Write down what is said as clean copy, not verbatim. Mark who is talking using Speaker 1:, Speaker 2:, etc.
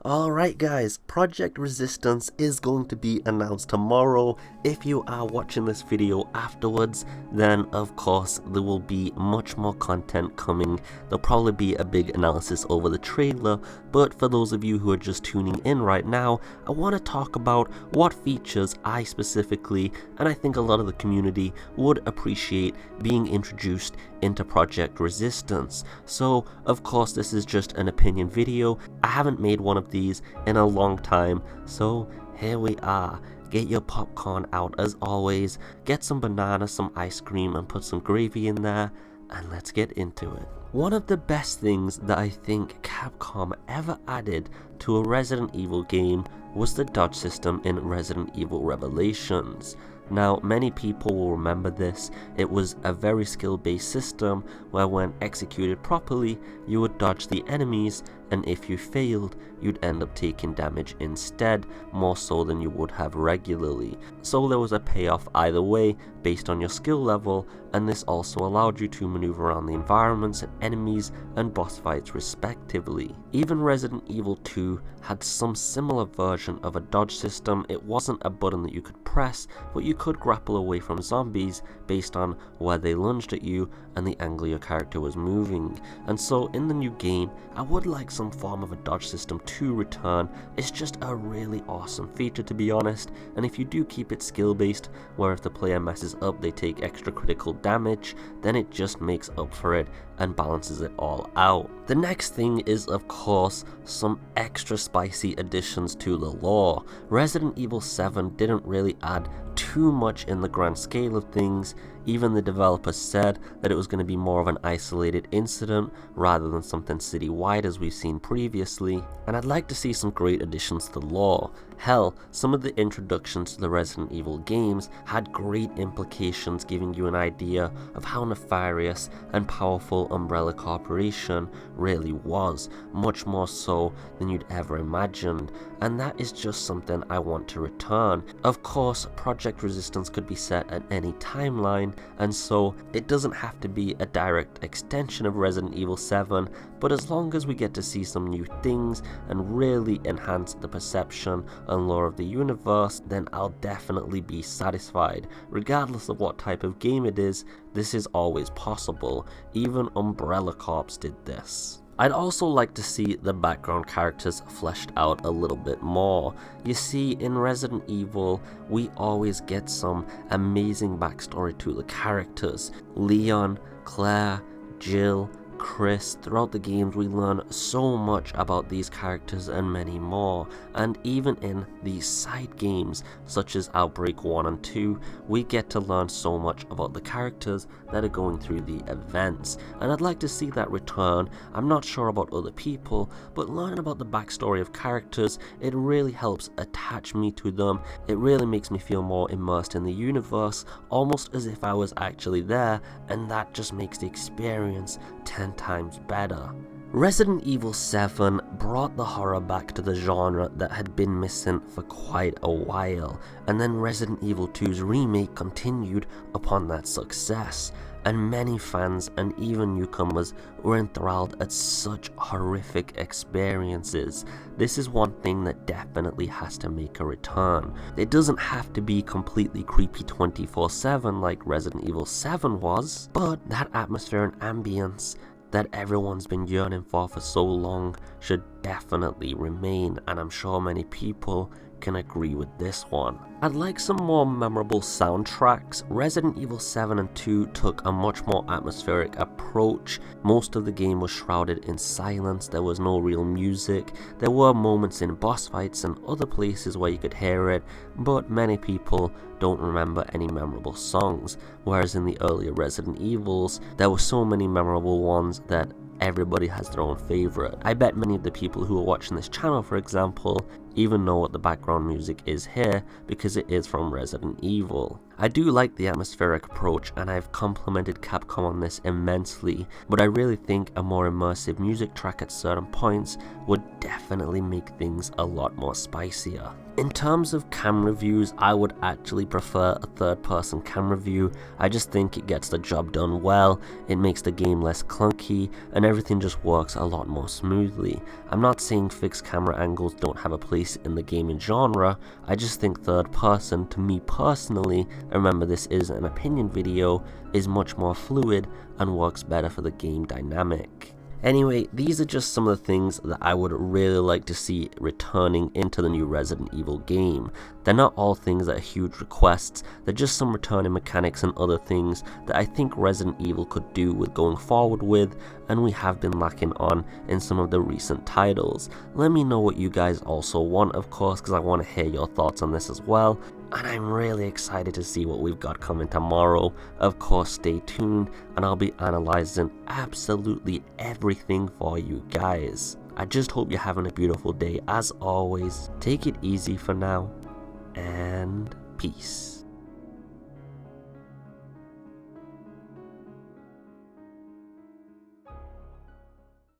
Speaker 1: Alright guys, Project Resistance is going to be announced tomorrow. If you are watching this video afterwards, then of course there will be much more content coming. There'll probably be a big analysis over the trailer, but for those of you who are just tuning in right now, I want to talk about what features I specifically, and I think a lot of the community, would appreciate being introduced into Project Resistance. So of course this is just an opinion video. I haven't made one of these in a long time, so here we are. Get your popcorn out as always, get some banana, some ice cream, and put some gravy in there, and let's get into it. One of the best things that I think Capcom ever added to a Resident Evil game was the dodge system in Resident Evil Revelations. Now, many people will remember this. It was a very skill-based system where when executed properly, you would dodge the enemies, and if you failed, you'd end up taking damage instead, more so than you would have regularly. So there was a payoff either way based on your skill level, and this also allowed you to maneuver around the environments and enemies and boss fights respectively. Even Resident Evil 2 had some similar version of a dodge system. It wasn't a button that you could press, but you could grapple away from zombies based on where they lunged at you and the angle your character was moving. And so in the new game, I would like some form of a dodge system to return. It's just a really awesome feature, to be honest, and if you do keep it skill based, where if the player messes up they take extra critical damage, then it just makes up for it and balances it all out. The next thing is of course some extra spicy additions to the lore. Resident Evil 7 didn't really add too much in the grand scale of things. Even the developers said that it was going to be more of an isolated incident rather than something citywide as we've seen previously, and I'd like to see some great additions to the lore. Hell, some of the introductions to the Resident Evil games had great implications, giving you an idea of how nefarious and powerful Umbrella Corporation really was, much more so than you'd ever imagined, and that is just something I want to return. Of course, Project Resistance could be set at any timeline, and so it doesn't have to be a direct extension of Resident Evil 7, but as long as we get to see some new things and really enhance the perception and lore of the universe, then I'll definitely be satisfied. Regardless of what type of game it is, this is always possible. Even Umbrella Corps did this. I'd also like to see the background characters fleshed out a little bit more. You see, in Resident Evil, we always get some amazing backstory to the characters. Leon, Claire, Jill, Chris. Throughout the games we learn so much about these characters and many more, and even in these side games such as Outbreak 1 and 2, we get to learn so much about the characters that are going through the events, and I'd like to see that return. I'm not sure about other people, but learning about the backstory of characters, it really helps attach me to them. It really makes me feel more immersed in the universe, almost as if I was actually there, and that just makes the experience 10 times better. Resident Evil 7 brought the horror back to the genre that had been missing for quite a while, and then Resident Evil 2's remake continued upon that success, and many fans and even newcomers were enthralled at such horrific experiences. This is one thing that definitely has to make a return. It doesn't have to be completely creepy 24/7 like Resident Evil 7 was, but that atmosphere and ambience that everyone's been yearning for so long should definitely remain, and I'm sure many people can agree with this one. I'd like some more memorable soundtracks. Resident Evil 7 and 2 took a much more atmospheric approach. Most of the game was shrouded in silence, there was no real music. There were moments in boss fights and other places where you could hear it, but many people don't remember any memorable songs, whereas in the earlier Resident Evils, there were so many memorable ones that everybody has their own favorite. I bet many of the people who are watching this channel, for example, even though the background music is here because it is from Resident Evil. I do like the atmospheric approach, and I've complimented Capcom on this immensely, but I really think a more immersive music track at certain points would definitely make things a lot more spicier. In terms of camera views, I would actually prefer a third-person camera view. I just think it gets the job done well, it makes the game less clunky, and everything just works a lot more smoothly. I'm not saying fixed camera angles don't have a place in the gaming genre, I just think third-person, to me personally, remember this is an opinion video, is much more fluid and works better for the game dynamic. Anyway, these are just some of the things that I would really like to see returning into the new Resident Evil game. They're not all things that are huge requests, they're just some returning mechanics and other things that I think Resident Evil could do with going forward with, and we have been lacking on in some of the recent titles. Let me know what you guys also want, of course, because I want to hear your thoughts on this as well. And I'm really excited to see what we've got coming tomorrow. Of course, stay tuned, and I'll be analyzing absolutely everything for you guys. I just hope you're having a beautiful day. As always, take it easy for now, and peace.